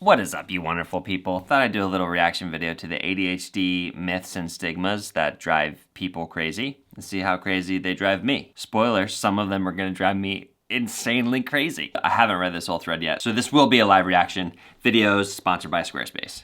What is up, you wonderful people? Thought I'd do a little reaction video to the ADHD myths and stigmas that drive people crazy and see how crazy they drive me. Spoiler, some of them are gonna drive me insanely crazy. I haven't read this whole thread yet, so this will be a live reaction. Videos sponsored by Squarespace.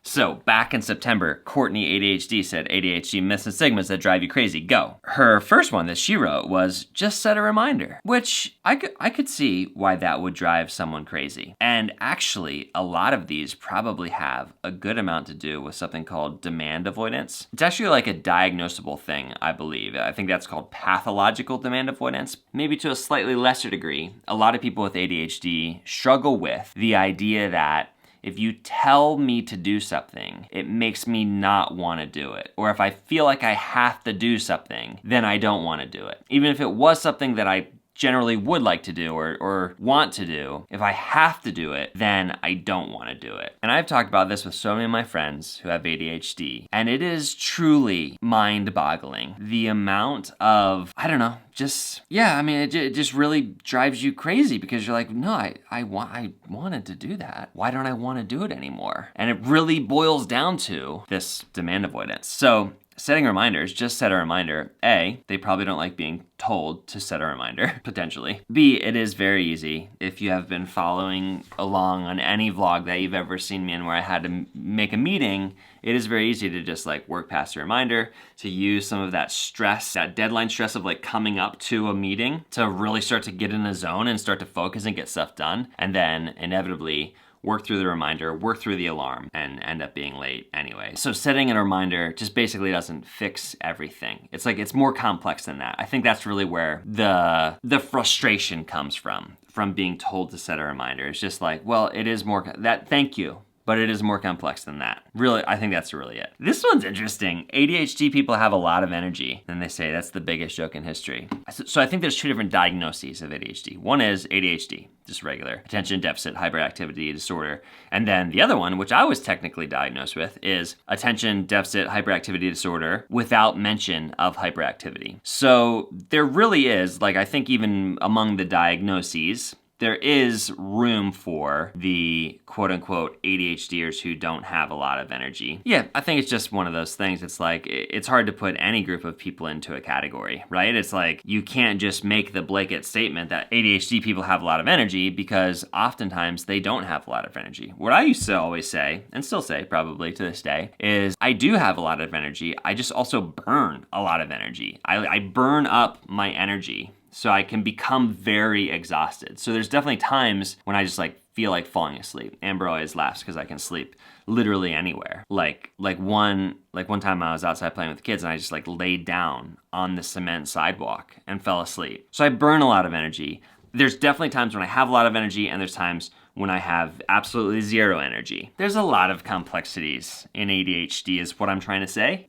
So, back in September, Courtney ADHD said ADHD myths and stigmas that drive you crazy, go. Her first one that she wrote was, just set a reminder, which I could see why that would drive someone crazy. And actually, a lot of these probably have a good amount to do with something called demand avoidance. It's actually like a diagnosable thing, I believe. I think that's called pathological demand avoidance. Maybe to a slightly lesser degree, a lot of people with ADHD struggle with the idea that if you tell me to do something, it makes me not want to do it. Or if I feel like I have to do something, then I don't want to do it. Even if it was something that I generally would like to do or want to do, if I have to do it, then I don't want to do it. And I've talked about this with so many of my friends who have ADHD, and it is truly mind-boggling. The amount of, I don't know, it just really drives you crazy because you're like, no, I wanted to do that. Why don't I want to do it anymore? And it really boils down to this demand avoidance. So, setting reminders, just set a reminder. A, they probably don't like being told to set a reminder, potentially. B, it is very easy. If you have been following along on any vlog that you've ever seen me in where I had to make a meeting, it is very easy to just like work past a reminder, to use some of that stress, that deadline stress of like coming up to a meeting to really start to get in a zone and start to focus and get stuff done. And then inevitably, work through the reminder, work through the alarm, and end up being late anyway. So setting a reminder just basically doesn't fix everything. It's like, it's more complex than that. I think that's really where the frustration comes from being told to set a reminder. It's just like, well, it is more, thank you. But it is more complex than that. Really, I think that's really it. This one's interesting. ADHD people have a lot of energy, and they say that's the biggest joke in history. So I think there's two different diagnoses of ADHD. One is ADHD, just regular attention deficit hyperactivity disorder. And then the other one, which I was technically diagnosed with, is attention deficit hyperactivity disorder without mention of hyperactivity. So there really is, like I think even among the diagnoses, there is room for the quote-unquote ADHDers who don't have a lot of energy. Yeah, I think it's just one of those things. It's like, it's hard to put any group of people into a category, right? It's like, you can't just make the blanket statement that ADHD people have a lot of energy because oftentimes they don't have a lot of energy. What I used to always say, and still say probably to this day, is I do have a lot of energy. I just also burn a lot of energy. I burn up my energy. So I can become very exhausted. So there's definitely times when I just like feel like falling asleep. Amber always laughs because I can sleep literally anywhere. Like one time I was outside playing with the kids and I just like laid down on the cement sidewalk and fell asleep. So I burn a lot of energy. There's definitely times when I have a lot of energy and there's times when I have absolutely zero energy. There's a lot of complexities in ADHD is what I'm trying to say.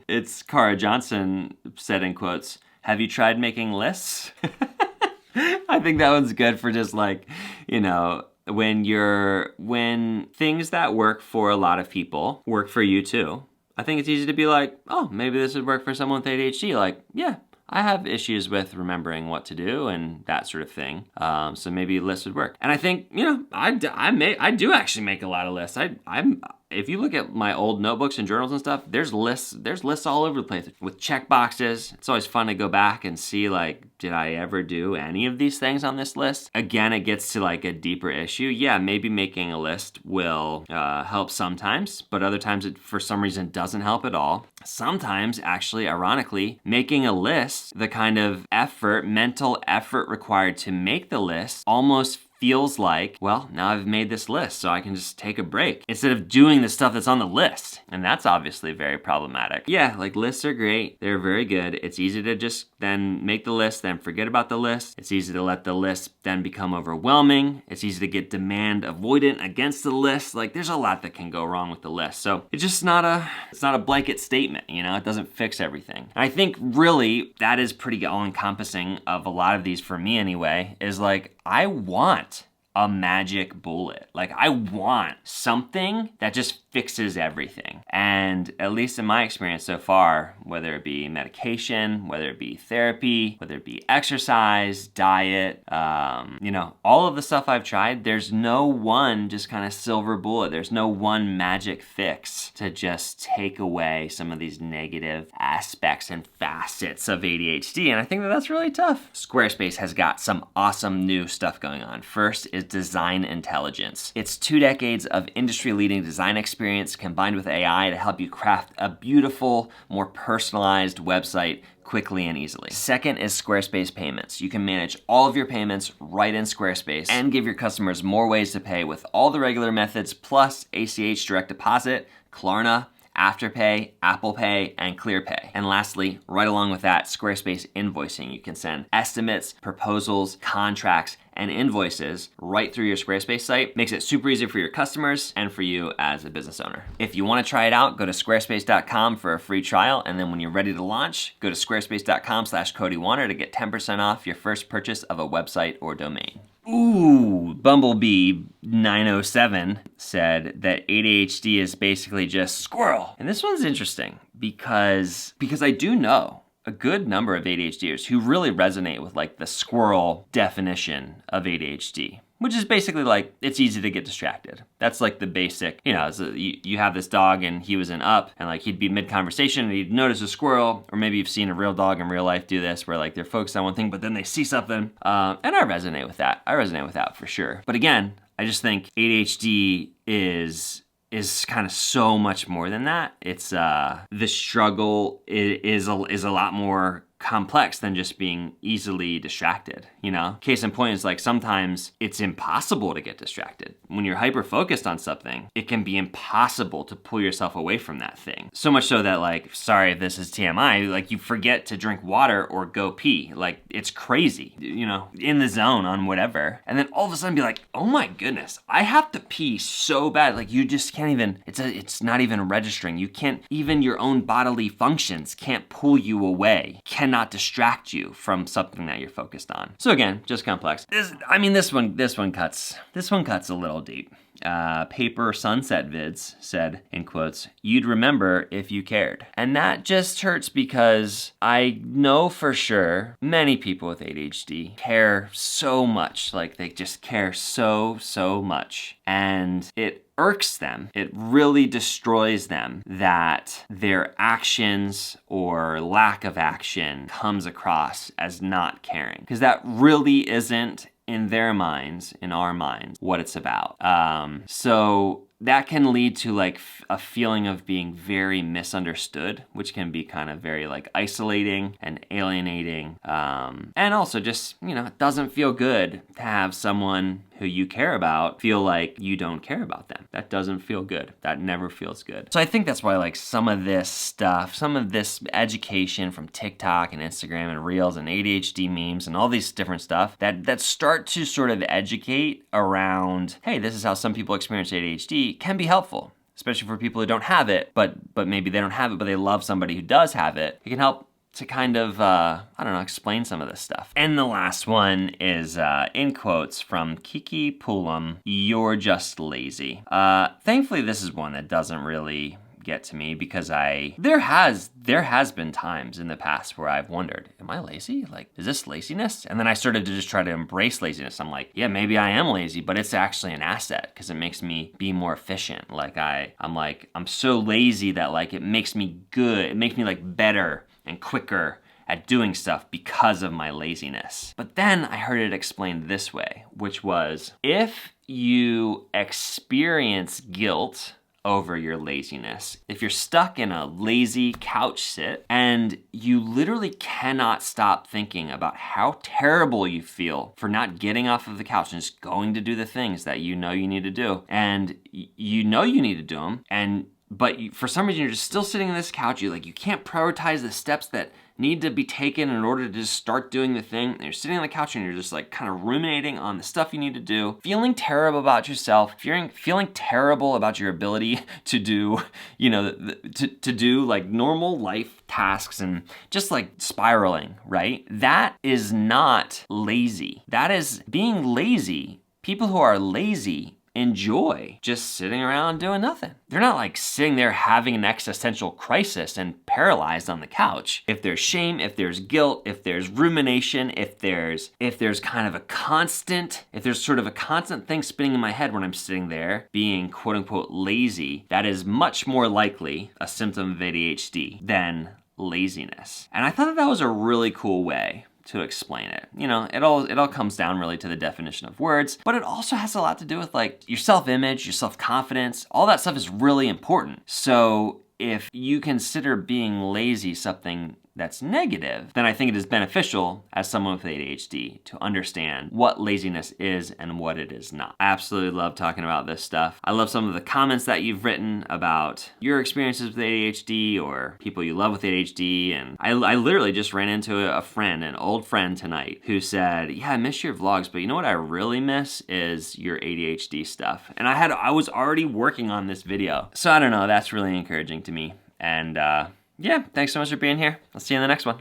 It's Cara Johnson said in quotes, "Have you tried making lists?" I think that one's good for just like, you know, when things that work for a lot of people work for you too. I think it's easy to be like, oh, maybe this would work for someone with ADHD. Like, yeah, I have issues with remembering what to do and that sort of thing. So maybe lists would work. And I think, you know, I do actually make a lot of lists. If you look at my old notebooks and journals and stuff, there's lists all over the place with check boxes. It's always fun to go back and see like, did I ever do any of these things on this list? Again, it gets to like a deeper issue. Yeah, maybe making a list will help sometimes, but other times it for some reason doesn't help at all. Sometimes, actually, ironically, making a list, the kind of effort, mental effort required to make the list almost feels like, well, now I've made this list, so I can just take a break instead of doing the stuff that's on the list. And that's obviously very problematic. Yeah, like lists are great. They're very good. It's easy to just then make the list, then forget about the list. It's easy to let the list then become overwhelming. It's easy to get demand avoidant against the list. Like there's a lot that can go wrong with the list. So it's just not a blanket statement, you know, it doesn't fix everything. And I think really that is pretty all encompassing of a lot of these for me anyway, is like, I want a magic bullet. Like, I want something that just fixes everything. And at least in my experience so far, whether it be medication, whether it be therapy, whether it be exercise, diet, all of the stuff I've tried, there's no one just kind of silver bullet. There's no one magic fix to just take away some of these negative aspects and facets of ADHD. And I think that that's really tough. Squarespace has got some awesome new stuff going on. First is design intelligence. It's 2 decades of industry-leading design experience combined with AI to help you craft a beautiful, more personalized website quickly and easily. Second is Squarespace Payments. You can manage all of your payments right in Squarespace and give your customers more ways to pay with all the regular methods plus ACH direct deposit, Klarna, Afterpay, Apple Pay, and ClearPay. And lastly, right along with that, Squarespace invoicing. You can send estimates, proposals, contracts, and invoices right through your Squarespace site. Makes it super easy for your customers and for you as a business owner. If you want to try it out, go to squarespace.com for a free trial. And then when you're ready to launch, go to squarespace.com/CodyWarner to get 10% off your first purchase of a website or domain. Ooh, Bumblebee 907 said that ADHD is basically just squirrel. And this one's interesting because I do know a good number of ADHDers who really resonate with like the squirrel definition of ADHD, which is basically like, it's easy to get distracted. That's like the basic, you have this dog and he was in Up and like he'd be mid-conversation and he'd notice a squirrel, or maybe you've seen a real dog in real life do this where like they're focused on one thing, but then they see something. And I resonate with that. I resonate with that for sure. But again, I just think ADHD is kind of so much more than that. It's the struggle is a lot more complex than just being easily distracted, Case in point is like sometimes it's impossible to get distracted. When you're hyper focused on something, it can be impossible to pull yourself away from that thing. So much so that like, sorry if this is TMI, like you forget to drink water or go pee. Like it's crazy, in the zone on whatever. And then all of a sudden be like, oh my goodness, I have to pee so bad. Like you just can't even, it's not even registering. You can't, even your own bodily functions can't pull you away, cannot distract you from something that you're focused on. So again, just complex. This one cuts a little deep. Paper Sunset Vids said, in quotes, "You'd remember if you cared." And that just hurts because I know for sure many people with ADHD care so much. Like they just care so much. And it irks them. It really destroys them that their actions or lack of action comes across as not caring. Because that really isn't, in their minds, in our minds, what it's about. So that can lead to like a feeling of being very misunderstood, which can be kind of very like isolating and alienating. And also just, it doesn't feel good to have someone who you care about feel like you don't care about them. That doesn't feel good. That never feels good. So I think that's why like some of this stuff, some of this education from TikTok and Instagram and Reels and ADHD memes and all these different stuff that start to sort of educate around, hey, this is how some people experience ADHD, can be helpful, especially for people who don't have it, but maybe they don't have it, but they love somebody who does have it. It can help to kind of, explain some of this stuff. And the last one is, in quotes, from Kiki Pullum, "You're just lazy." Thankfully, this is one that doesn't really get to me because there has been times in the past where I've wondered, am I lazy? Like, is this laziness? And then I started to just try to embrace laziness. I'm like, yeah, maybe I am lazy, but it's actually an asset because it makes me be more efficient. Like I'm so lazy that like it makes me good. It makes me like better and quicker at doing stuff because of my laziness. But then I heard it explained this way, which was, if you experience guilt over your laziness, if you're stuck in a lazy couch sit and you literally cannot stop thinking about how terrible you feel for not getting off of the couch and just going to do the things that you know you need to do, and you know you need to do them, but for some reason you're just still sitting on this couch, you can't prioritize the steps that need to be taken in order to just start doing the thing. And you're sitting on the couch and you're just like kind of ruminating on the stuff you need to do, feeling terrible about yourself, feeling terrible about your ability to do, to do like normal life tasks and just like spiraling, right? That is not lazy. That is being lazy People who are lazy enjoy just sitting around doing nothing. They're not like sitting there having an existential crisis and paralyzed on the couch. If there's shame, if there's guilt, if there's rumination, if there's kind of if there's sort of a constant thing spinning in my head when I'm sitting there being quote unquote lazy, that is much more likely a symptom of ADHD than laziness. And I thought that was a really cool way to explain it. You know, it all comes down really to the definition of words, but it also has a lot to do with like your self-image, your self-confidence. All that stuff is really important. So if you consider being lazy something that's negative, then I think it is beneficial as someone with ADHD to understand what laziness is and what it is not. I absolutely love talking about this stuff. I love some of the comments that you've written about your experiences with ADHD or people you love with ADHD. And I literally just ran into a friend, an old friend tonight, who said, yeah, I miss your vlogs, but you know what I really miss is your ADHD stuff. And I was already working on this video. So I don't know, that's really encouraging to me. And yeah, thanks so much for being here. I'll see you in the next one.